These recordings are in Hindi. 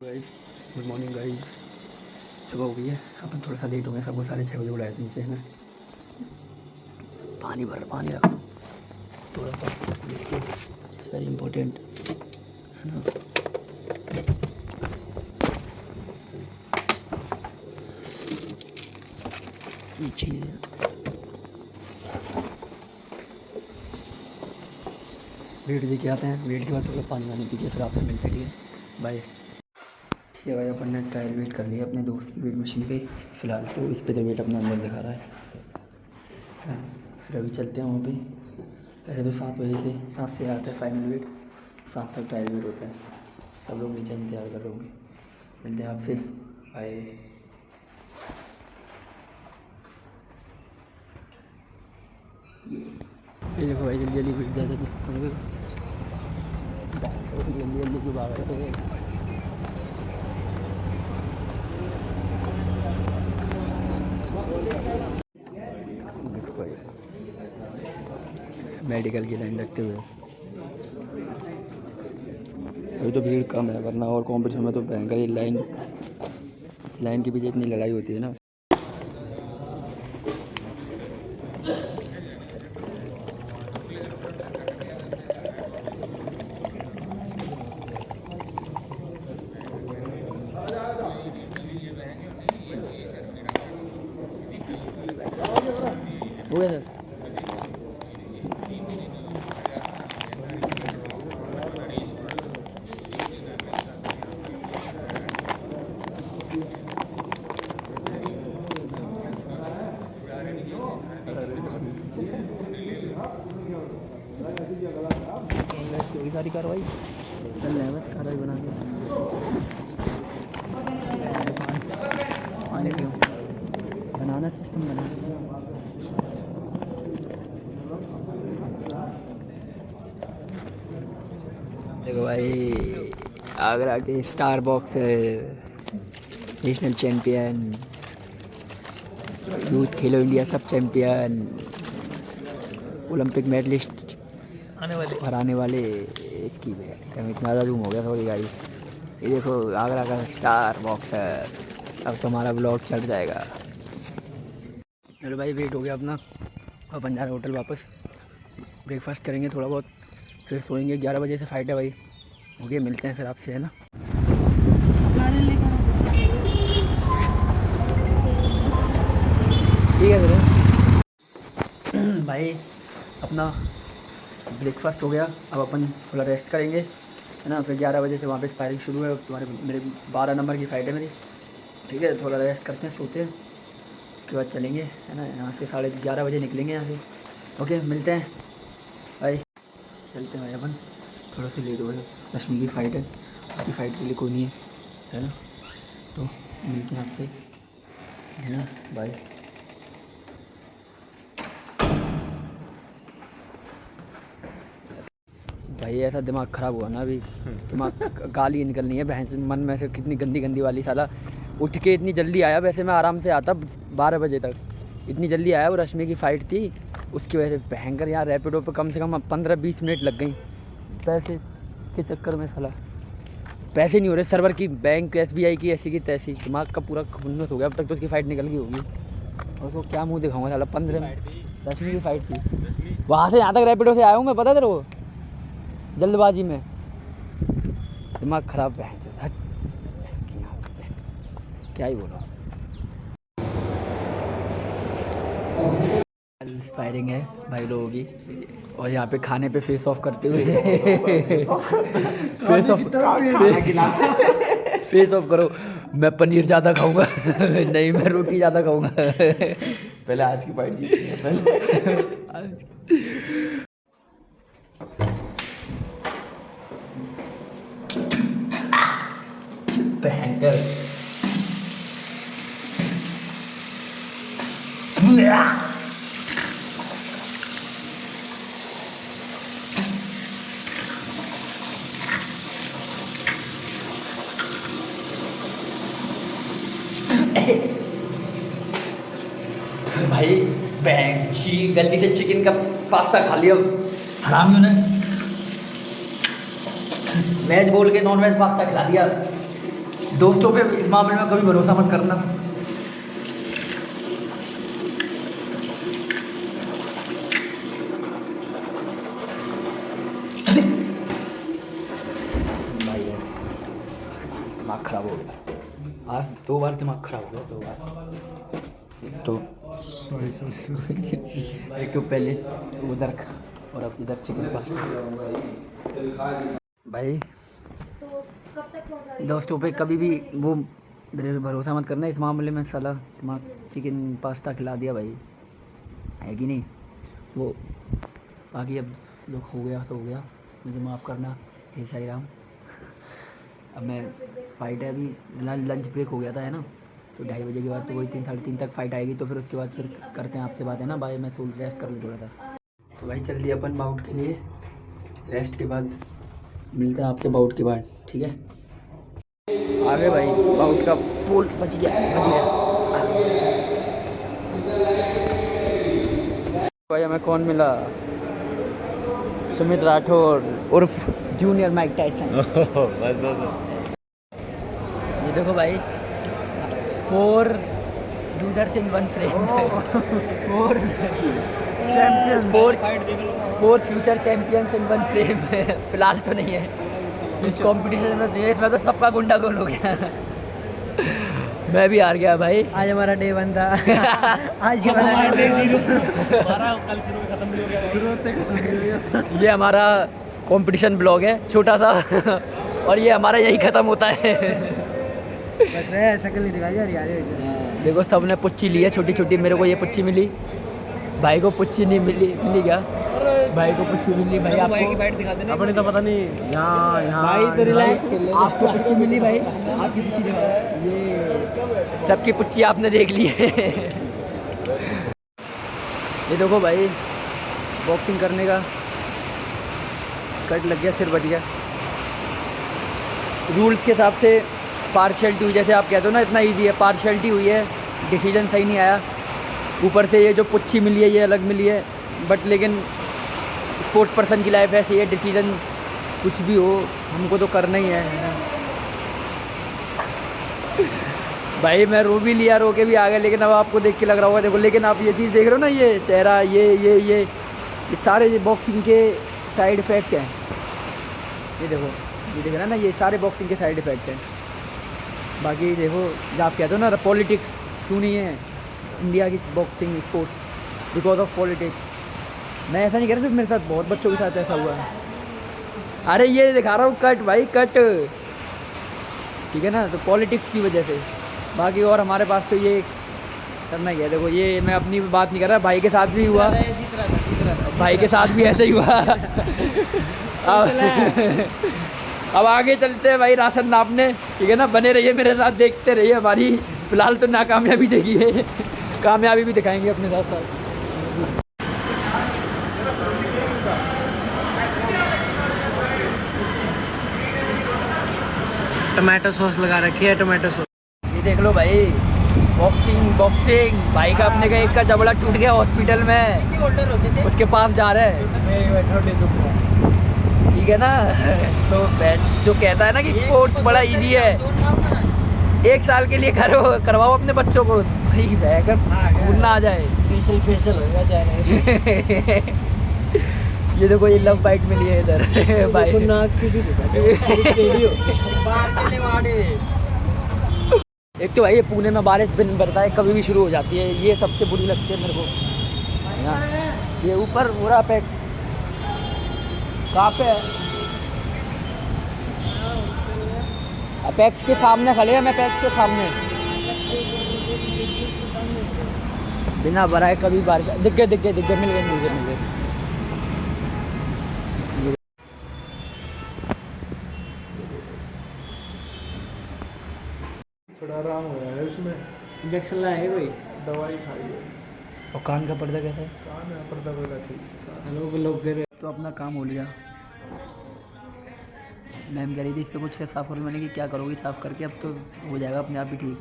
Guys, good morning guys. सुबह हो गई है। अपन थोड़ा सा लेट हो गया। सबको 6:30 बजे बुलाया था नीचे है ना। पानी रखो थोड़ा सा, इट्स वेरी इम्पोर्टेंट है ना। ये चीज़ है। वेट दे के आते हैं। वेट के बाद थोड़ा पानी पी के फिर आपसे मिलते हैं। ठीक है, बाय। ठीक है भाई, अपन ने ट्रायल वेट कर लिया अपने दोस्त की वेट मशीन पे। फ़िलहाल तो इस पे तो वेट अपना अंदर दिखा रहा है। फिर अभी चलते हैं वहाँ पे। वैसे तो 7 से आता है फाइनल वेट। 7 तक ट्रायल वेट होता है। सब लोग नीचे इंतजार कर रहे होंगे। मिलते हैं आपसे, बाय। ये देखो भाई, जल्दी जल्दी वेट ज़्यादा जल्दी जल्दी क्यों भाग रहे थे। देखो भाई, मेडिकल की लाइन लगते हुए। अभी तो भीड़ कम है, वरना और कॉम्पिटिशन में तो भयंकर ही लाइन। इस लाइन के पीछे इतनी लड़ाई होती है ना। हो गया सर। थोड़ी सारी कार्रवाई चल रहा है, बस कार्रवाई बना के पानी क्यों बनाना, सिस्टम बना। देखो भाई, आगरा के star box national champion, youth खेलो इंडिया सब चैम्पियन, ओलंपिक मेडलिस्ट आने वाले इसकी इतना ज़्यादा जूम हो गया थोड़ी गाड़ी। ये देखो आगरा का स्टार बॉक्सर। अब तुम्हारा ब्लॉग चढ़ जाएगा। चलो भाई, वेट हो गया अपना। अपन जा रहे होटल वापस। ब्रेकफास्ट करेंगे थोड़ा बहुत, फिर सोएंगे। 11 बजे से फ्लाइट है भाई। हो गया, मिलते हैं फिर आपसे, है ना। ठीक है फिर भाई, अपना ब्रेकफास्ट हो गया। अब अपन थोड़ा रेस्ट करेंगे, है ना। फिर 11 बजे से वहाँ पे फायरिंग शुरू है। तुम्हारे मेरे 12 नंबर की फ़्लाइट है मेरी। ठीक है, थोड़ा रेस्ट करते हैं, सोते हैं, उसके बाद चलेंगे, है ना। यहाँ से 11:30 बजे निकलेंगे यहाँ से। ओके, मिलते हैं, बाय। चलते हैं भाई अपन, थोड़ा सा लेट हो गए। रश्मि की फ़्लाइट है, उसकी फ़्लाइट के लिए कोई नहीं है ना। तो मिलते हैं आपसे, है ना, बाय। भाई ऐसा दिमाग ख़राब हुआ ना अभी। दिमाग गाली निकलनी है बहन से मन में से, कितनी गंदी गंदी वाली। साला उठ के इतनी जल्दी आया, वैसे मैं आराम से आता 12 बजे तक। इतनी जल्दी आया, वो रश्मि की फ़्लाइट थी, उसकी वजह से भयंकर यहाँ रैपिडो पे कम से कम 15-20 मिनट लग गई। पैसे के चक्कर में साला पैसे नहीं हो रहे सर्वर की, बैंक SBI की ऐसी की तैसी। दिमाग का पूरा खुन्नस हो गया। अब तक तो उसकी फ़्लाइट निकल गई होगी, और उसको क्या मुँह दिखाऊंगा साला। 15 रश्मि की फ़्लाइट थी, वहाँ से यहाँ तक रैपिडो से आया हूँ मैं, पता तेरे को, जल्दबाजी में। दिमाग ख़राब है, क्या ही बोलो। फायरिंग है भाई लोगों की, और यहाँ पे खाने पे फेस ऑफ करते हुए फेस ऑफ करो। मैं पनीर ज़्यादा खाऊंगा नहीं, मैं रोटी ज़्यादा खाऊंगा। पहले आज की फाइट जीतनी है पहले। भयंकर भाई, छी, गलती से चिकन का पास्ता खा लिया हरामियों ने। वेज बोल के नॉन वेज पास्ता खिला दिया। दोस्तों पे इस मामले में कभी भरोसा मत करना। भाई यार दिमाग खराब हो गया आज, 2 बार दिमाग खराब हो गया, 2 बार। एक तो एक तो पहले उधर और अब इधर चिकन पास्ता। भाई दोस्तों पे कभी भी वो मेरे पे भरोसा मत करना इस मामले में, साला दिमाग चिकन पास्ता खिला दिया भाई, है कि नहीं। वो बाकी अब जो हो गया सो हो गया, मुझे माफ़ करना, हे साई राम। अब मैं फ़ाइट है अभी, लंच ब्रेक हो गया था है ना, तो 2:30 बजे के बाद तो वही 3 साढ़े 3 तक फ़ाइट आएगी, तो फिर उसके बाद फिर करते हैं आपसे बात, है ना। बाय, मैं सोल रेस्ट कर लूँ थोड़ा सा। तो भाई चल दिया अपन बाउट के लिए, रेस्ट के बाद मिलते हैं आपसे बाउट के बाद, ठीक है। आगे भाई बाउट का पोल बच गया। भाई हमें कौन मिला? सुमित राठौर उर्फ जूनियर माइक टाइसन। बस ये देखो भाई, 4 लूजर्स इन 1 फ्रेम, 4 चैंपियन, 4 फ्यूचर चैंपियंस इन 1 फ्रेम। फिलहाल तो नहीं है इस कंपटीशन में, देश में तो सबका गुंडा गोल हो गया। मैं भी हार गया भाई। आज हमारा डे 1 था। आज हमारा डे 0 कल शुरू खत्म भी हो गया। ये हमारा कंपटीशन ब्लॉग है छोटा सा, और ये हमारा यही ख़त्म होता है। बस है, शक्ल नहीं दिखाई जा रही यार। देखो सबने पुच्ची ली है छोटी छोटी, मेरे को ये पुच्ची मिली, भाई को पुच्ची नहीं मिली क्या? भाई को पुच्ची मिली, भाई आपको भाई की बाइट दिखा देना। अपनी तो पता नहीं, यहाँ भाई तो रिलैक्स कर ले। आपको पुच्ची मिली भाई, आपकी पुच्ची दिखा, ये सबकी पुच्ची आपने देख ली है। ये देखो भाई बॉक्सिंग करने का कट लग गया, सिर बच गया। रूल्स के हिसाब से पार्शियलिटी हुई, जैसे आप कहते हो ना इतना इजी है, पार्शियलिटी हुई है, डिसीजन सही नहीं आया। ऊपर से ये जो पुच्ची मिली है ये अलग मिली है, बट लेकिन स्पोर्ट्स पर्सन की लाइफ ऐसी है, डिसीजन कुछ भी हो हमको तो करना ही है। भाई मैं रो भी लिया, रो के भी आ गया, लेकिन अब आपको देख के लग रहा होगा, देखो लेकिन आप ये चीज़ देख रहे हो ना, ये चेहरा, ये सारे ये बॉक्सिंग के साइड इफ़ेक्ट हैं। ये देखो, ये देख रहे हैं ना, ये सारे बॉक्सिंग के साइड इफ़ेक्ट हैं। बाकी देखो जब आप कहते हो ना पॉलिटिक्स क्यों नहीं है इंडिया की boxing sports, because of politics. मैं ऐसा नहीं कह रहा, सिर्फ मेरे साथ बहुत बच्चों के साथ ऐसा हुआ है। अरे ये दिखा रहा हूँ कट भाई, कट, ठीक है ना, तो पॉलिटिक्स की वजह से। बाकी और हमारे पास तो ये करना क्या है, देखो ये मैं अपनी बात नहीं कर रहा, भाई के साथ भी हुआ, भाई के साथ भी ऐसा ही हुआ। अब आगे चलते हैं भाई राशन नापने, ठीक है ना, बने रहिए मेरे साथ, देखते रहिए हमारी फिलहाल तो नाकामयाबी देखिए, कामयाबी भी दिखाएंगे अपने साथ साथ। टमाटो सॉस लगा रखी है, टमाटो सॉस। ये देख लो भाई, बॉक्सिंग भाई का अपने का एक का जबड़ा टूट गया हॉस्पिटल में, उसके पास जा रहे हैं, ठीक है ना। तो जो कहता है ना कि स्पोर्ट्स बड़ा इजी है, 1 साल के लिए करवाओ अपने बच्चों को, भाई बहकर भूल ना आ जाए, फेशियल होगा चाहे। ये देखो ये लव बाइट मिली है इधर भाई, नाक सीधी दिखा। एक तो भाई ये पुणे में बारिश दिन भरता है, कभी भी शुरू हो जाती है, ये सबसे बुरी लगती है मेरे को ना। ये ऊपर पूरा अपेक्स कहाँ पे है? अपेक्स के सामने खड़े हैं, मैं अपेक्स के सामने, बिना भराए कभी बारिश, दिख गए मिल गए। थोड़ा आराम हो गया है उसमें, इंजेक्शन लाए कोई, दवाई खाई है। और कान का पर्दा कैसा है? कान में पर्दा पर्दा ठीक। लोग गिर। तो अपना काम हो लिया, मैम कह रही थी इस पर कुछ साफ़ करो, मैंने कि क्या करोगी साफ़ करके, अब तो हो जाएगा अपने आप ही ठीक।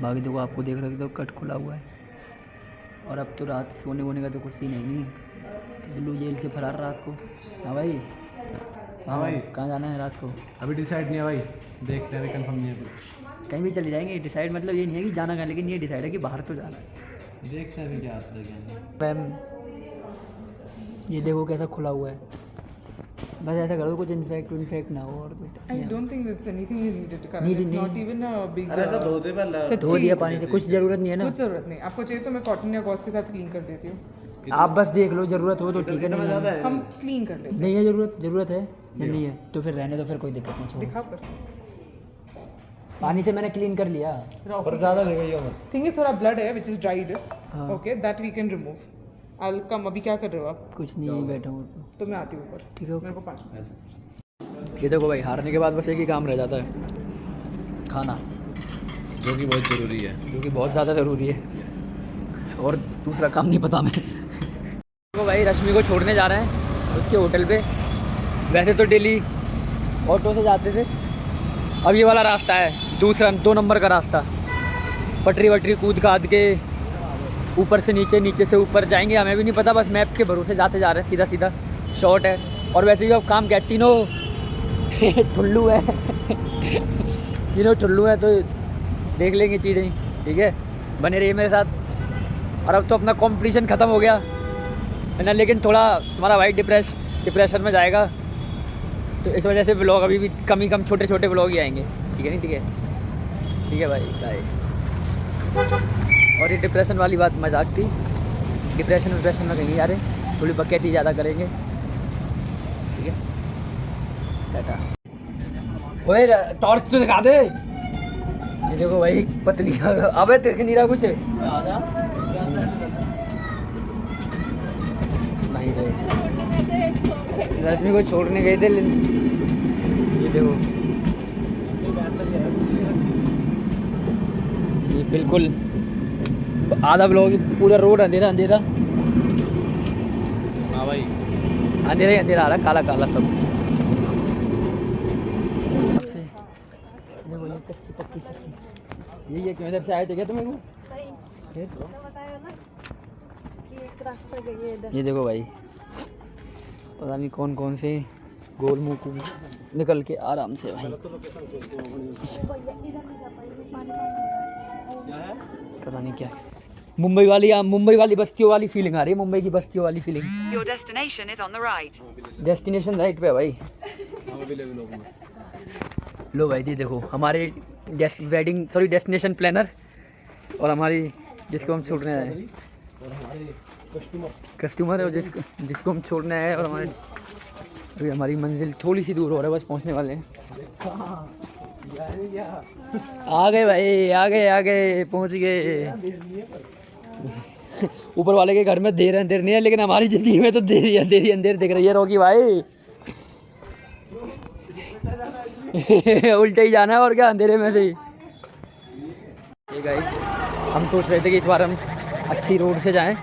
बाकी देखो आपको देख रहे थे तो कट खुला हुआ है, और अब तो रात सोने वोने का तो कुछ सीन है नहीं, बिल्लू जेल से फरार रात को। हाँ भाई हाँ भाई। कहाँ जाना है रात को? अभी डिसाइड नहीं है भाई, देखते हैं, अभी कंफर्म नहीं है कुछ। कहीं भी चले जाएंगे। डिसाइड मतलब ये नहीं है कि जाना कहाँ, लेकिन ये डिसाइड है कि बाहर तो जाना है। देखते हैं अभी क्या आता है क्या नहीं। मैम ये देखो कैसा खुला हुआ है। बस ऐसा करो कुछ इन्फेक्ट ना हो और कुछ। I don't think it's anything you needed to cover. Need- It's not need- even a big. अरे ऐसा धो दे पहले। सच्ची। धो दिया पानी से, कुछ ज़रूरत नहीं है ना। कुछ जरूरत नहीं, आपको चाहिए तो मैं कॉटन या गॉज के साथ क्लीन कर देती हूँ। आप बस देख लो, ज़रूरत हो तो ठीक है। इतना नहीं ज़्यादा है, है हम क्लीन कर लेते नहीं है ज़रूरत है या नहीं है तो फिर रहने दो, फिर कोई दिक्कत नहीं। हैं। छोड़ो, दिखा पर पानी से मैंने क्लीन कर लिया। पर ज़्यादा ले गई मत। थिंग इज थोड़ा ब्लड है विच इज ड्राइड। हाँ। Okay that we can remove. I come. अभी क्या कर रहे हो आप? कुछ नहीं, बैठा हूँ। तो मैं आती हूँ ऊपर। ठीक है, ओके। मेरे को 5 मिनट। ये देखो भाई, हारने के बाद बस एक ही काम रह जाता है, खाना, जो कि बहुत ज़रूरी है। जो कि बहुत ज़्यादा ज़रूरी है। और दूसरा काम नहीं पता मैं। तो भाई रश्मि को छोड़ने जा रहे हैं उसके होटल पे। वैसे तो डेली ऑटो से जाते थे, अब ये वाला रास्ता है दूसरा 2 नंबर का रास्ता। पटरी वटरी कूद काद के ऊपर से नीचे, नीचे से ऊपर जाएंगे, हमें भी नहीं पता, बस मैप के भरोसे जाते जा रहे हैं, सीधा सीधा शॉर्ट है। और वैसे भी अब काम क्या, तीनों ठुल्लू है तीनों ठुल्लू हैं, तो देख लेंगे चीज़ें। ठीक है, बने रहिए मेरे साथ। और अब तो अपना कंपटीशन ख़त्म हो गया है ना, लेकिन थोड़ा तुम्हारा भाई डिप्रेशन में जाएगा, तो इस वजह से ब्लॉग अभी भी कम छोटे छोटे ब्लॉग ही आएंगे। ठीक है नहीं? ठीक है भाई, बाय। और ये डिप्रेशन वाली बात मजाक थी, डिप्रेशन में कहीं नहीं जा रहे, थोड़ी बकैती ज़्यादा करेंगे। ठीक है, टाटा। ओए टॉर्च तो दिखा दे। ये देखो भाई पतली, अबे देख नहीं रहा कुछ नहीं रे। रश्मि को छोड़ने गए थे, ये देखो, ये बिल्कुल आधा ब्लॉग, पूरा रोड अंधेरा हाँ भाई, अंधेरा आ रहा, काला काला सब। देखो ये कच्ची पक्की सब्जी, यही है कि इधर से आए थे क्या तुम्हें? ये देखो भाई, पता नहीं कौन कौन से गोल मुँह निकल के आराम से भाई, पता नहीं क्या मुंबई वाली बस्तियों वाली फीलिंग आ रही है, मुंबई की बस्तियों वाली feeling. Your destination is on the right. Destination right पे है भाई। लो भाई जी देखो, हमारे डेस्टिनेशन प्लानर और हमारी जिसको हम छोड़ने आए हैं, कस्टमर है, और जिसको हम छोड़ने आए हैं, और अभी हमारी मंजिल थोड़ी सी दूर हो रहा है, बस पहुंचने वाले हैं। आ गए भाई, आ गए, पहुंच गए। ऊपर वाले के घर में देर नहीं है, लेकिन हमारी ज़िंदगी में तो देरी अंधेर दिख रही है रॉकी भाई। उल्टे ही जाना है और क्या, अंधेरे में से ही। ठीक है, हम सोच रहे थे कि इस बार हम अच्छी रोड से जाएं,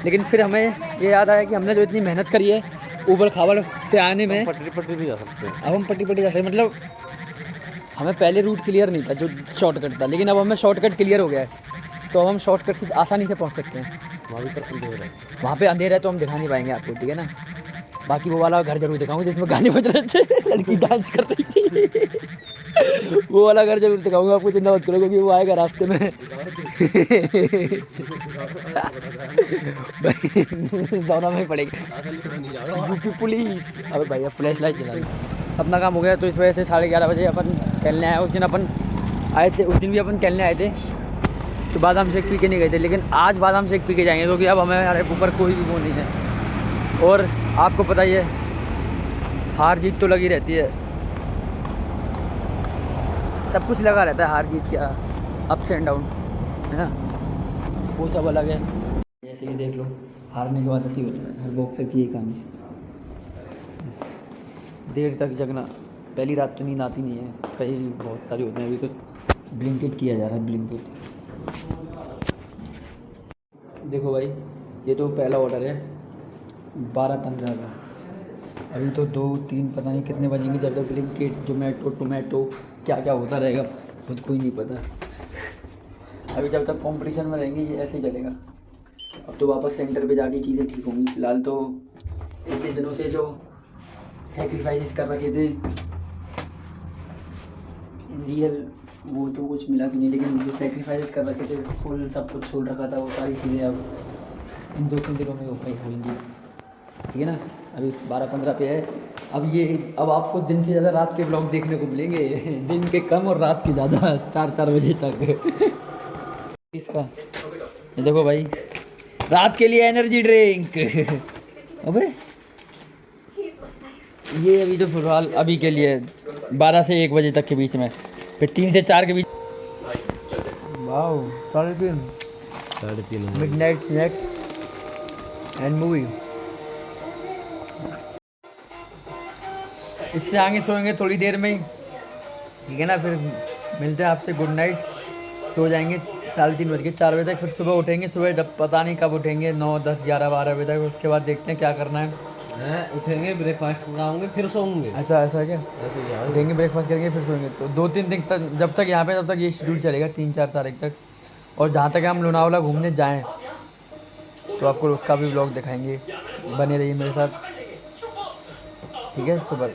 लेकिन फिर हमें ये याद आया कि हमने जो इतनी मेहनत करी है ऊबड़ खाबड़ से आने में, पटरी भी जा सकते हैं। अब हम पट्टी जा सकते हैं। मतलब हमें पहले रूट क्लियर नहीं था जो शॉर्टकट था, लेकिन अब हमें शॉर्टकट क्लियर हो गया है, तो अब हम शॉर्टकट से आसानी से पहुंच सकते हैं। वहाँ पे अंधेरा है तो हम दिखा नहीं पाएंगे आपको, ठीक है ना। बाकी वो वाला घर जरूर दिखाऊंगा जिसमें गाने बज रहे थे, लड़की डांस कर रही थी, वो वाला घर जरूर दिखाऊंगा आपको, चिंता मत करो, क्योंकि वो आएगा रास्ते में। दोनों में पड़ेगा पुलिस। अबे भैया फ्लैश लाइट जला दी। अपना काम हो गया, तो इस वजह से 11:30 बजे अपन टहलने आए। उस दिन अपन आए थे, उस दिन भी अपन टहलने आए थे, तो बादाम शेक पी के नहीं गए थे, लेकिन आज बादाम शेक पी के जाएंगे, क्योंकि अब हमें हमारे ऊपर कोई भी वो नहीं है। और आपको पता ही है, हार जीत तो लगी रहती है, सब कुछ लगा रहता है, हार जीत क्या, अप्स एंड डाउन, है ना, वो सब अलग है। जैसे कि देख लो, हारने के बाद ऐसी होता है, हर बॉक्सर की एक कहानी। देर तक जगना, पहली रात तो नींद आती नहीं है, कई बहुत सारी होते हैं। अभी तो ब्लिंकिट किया जा रहा है, ब्लिंकिट। देखो भाई, ये तो पहला ऑर्डर है 12:15 का। अभी तो 2-3 पता नहीं कितने बजेंगे, जब तक ब्लिंकिट, जोमेटो, टोमेटो क्या क्या होता रहेगा खुद को ही नहीं पता। अभी जब तक कंपटीशन में रहेंगे ये ऐसे ही चलेगा। अब तो वापस सेंटर पे जाके चीज़ें ठीक होंगी। फिलहाल तो इतने दिनों से जो सेक्रीफाइस कर रखे थे रियल, वो तो कुछ मिला कि नहीं, लेकिन जो सेक्रीफाइस कर रखे थे फुल सब कुछ छोड़ रखा था, वो सारी चीज़ें अब इन 2-3 दिनों में हो पाई होंगी। ठीक है ना, अभी 12-15 पे है। अब आपको दिन से ज़्यादा रात के ब्लॉग देखने को मिलेंगे, दिन के कम और रात के ज़्यादा 4-4 बजे तक। इसका ये देखो भाई, रात के लिए एनर्जी ड्रिंक। अबे ये अभी तो फिलहाल अभी के लिए 12 से 1 बजे तक के बीच में, फिर 3 से 4 के बीच। Wow 3:30 midnight snacks and movie. इससे आगे सोएंगे थोड़ी देर में ही, ठीक है ना, फिर मिलते हैं आपसे, गुड नाइट। सो जाएंगे 3:30 बज के 4 बजे तक, फिर सुबह उठेंगे, सुबह जब पता नहीं कब उठेंगे, 9, 10, 11, 12 बजे तक। उसके बाद देखते हैं क्या करना है। उठेंगे, ब्रेकफास्ट कराओगे, फिर सोएंगे। अच्छा ऐसा है क्या? ऐसे ही उठेंगे, ब्रेकफास्ट करेंगे, फिर सोएंगे। तो 2-3 दिन तक, जब तक यहाँ पे, तब तक ये शेड्यूल चलेगा 3-4 तारीख तक। और जहाँ तक हम लोनावाला घूमने जाएँ तो आपको उसका भी व्लॉग दिखाएंगे, बने रहिए मेरे साथ, ठीक है। सुबह